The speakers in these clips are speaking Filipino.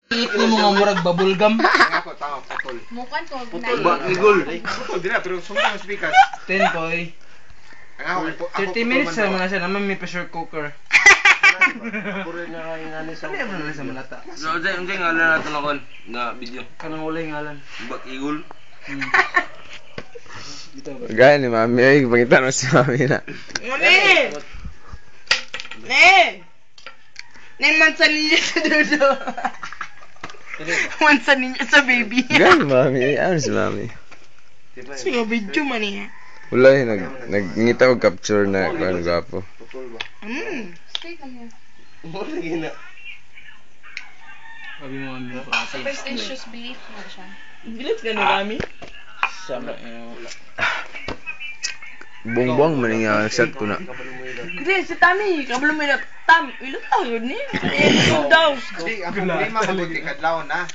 Iit mo mga murag babulgam. Ako, tama, putol. Mukan ko. Putol ba? Igol. Putol dira, pero sumpang speakers. 10 boy. Ang ako, 30 minutes naman na siya naman may pressure cooker. Ako rin na ingani sa... Ano yung na sa malata? So, unsa ngalan nato na kon nga video? Kanang wala yung ngalan. Bak igul. Gaya ni Mami, ay, pangita mo si Mami na. Mami! Ne! Ne, mansa ninyo sa dudo. Mansa ninyo sa baby. Gaya ni Mami, ay, ano si Mami? Sige, video man eh. Wala yun, nagngita ko capture na kung ano gwapo. Putol ba? Straight lang yan. Mura gina. Sabi mo kami na Sa first issues, belief mo siya. Gilit ka na kami? Sama. Buong-buong man yung nag-set ko na. Hindi, si Tami. Kabalo mo na. Tam, ilot tayo ni. Daw. Di, ang problema mabuti kadlaw na.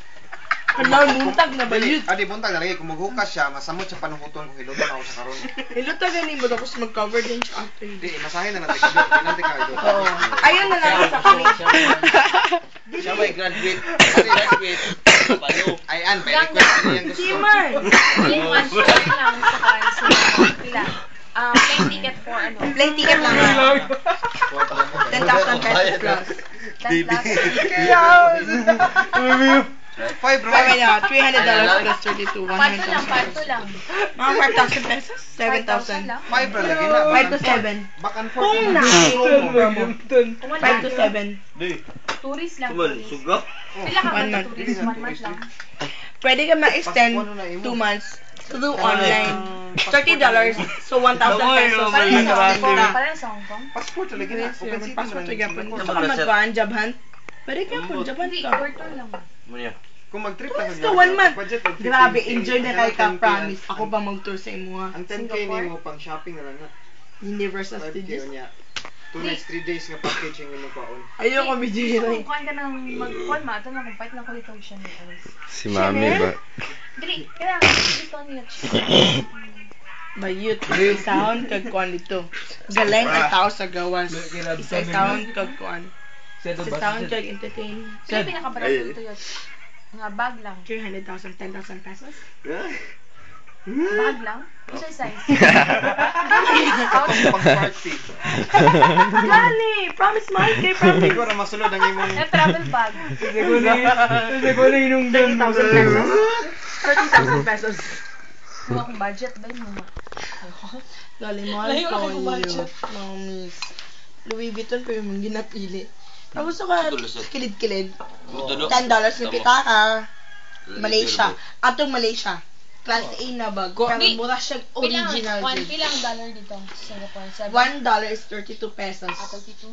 Kadlaw, buntag na ba yun? Adi, buntag na lagi. Kung maghukas siya, masamot siya panuhuton kung hilutan ako sa karon. Ilot tayo ni mo. Tapos mag-cover din siya after. Di, masahin na natin ka. Pinanti ka. Oo. Ayun na lang sa kami. Siya may graduate. Graduate. Palo. Ay, an, may request na yung gusto. Simon! Yung one shot lang sa kansil. Pila. Plane ticket for ano? Plane ticket lang. 10,000 pesos plus. Five, bro. Wait, $300 plus 32, Parto lang, 100,000. parto lang. Mga 5,000 pesos? 7,000. lang. Five, bro. Lagi na. 5 to 7. Back and forth. Kung na. Kung wala, 5 to 7. tourist lang. Kumal, Tourist. suga. Pila ka ba 1 na month. tourist? 1 month lang. Pwede ka ma-extend 2 months through online. $30. So 1,000 pesos. Para sa Hong Kong. Para Para sa Hong Kong. Passport, lagi na. Open city passport man to ang Japan. Singapore. Gusto ka mag-baan, job hunt? Pwede ka po, job hunt Hindi, ka. tour lang. Muna. Kung mag-trip lang Basta 1 month. Grabe, enjoy na kayo ka, promise. Ako pa mag-tour sa imo ha. Ang 10K ni mo pang shopping na lang na. Universal 5K Studios. niya. 2 nights, 3 days nga package yung imo paon. Ayoko video Kung yun. kuhan ka ng mag-call ma, ito na kung fight na ko ito siya ni Alice. Si Mami ba? Dili, kaya gusto niya siya. Bayut, sound kag kuan dito. Galing ang tao sa gawas. Isa sound kag kuan. Isa sound kag entertain. Kaya pinakabarato ito yun. Nga bag lang. 300,000, 10,000 pesos. Bag lang? Ano siya size? Pang party. Gani! Promise mahal kay promise. Siguro masulod ang imong... Eh, travel bag. Kasi ko na inong 30,000 pesos. 30,000 pesos. Kung akong budget ba yun mo? Galing mahal Layo ko ako budget. Mamis. Louis Vuitton ko yung ginapili. Tapos ka kilid-kilid. $10 yung kita ka. Malaysia. Atong Malaysia. Class A na bag. Pero mura siya original. Pilang dollar dito sa Singapore? $1 is 32 pesos. Ato dito.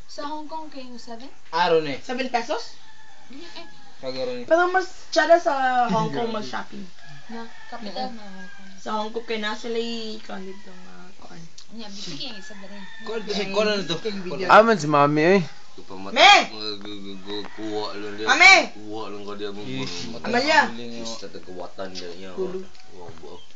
Sa Hong Kong kayo 7? Aron eh. 7 pesos? Kagaro ni. Pero mas tsada sa Hong Kong mag-shopping. Na, kapital na Hong Kong. Sa Hong Kong kaya nasa lay dito kuan. Niya, bisig yung isa na rin. Ko na to. Aman si Mami, eh. Me! Kuha lang dia. Ame! Kuha lang ko dia mo. Amalia! Basta tagkawatan dia.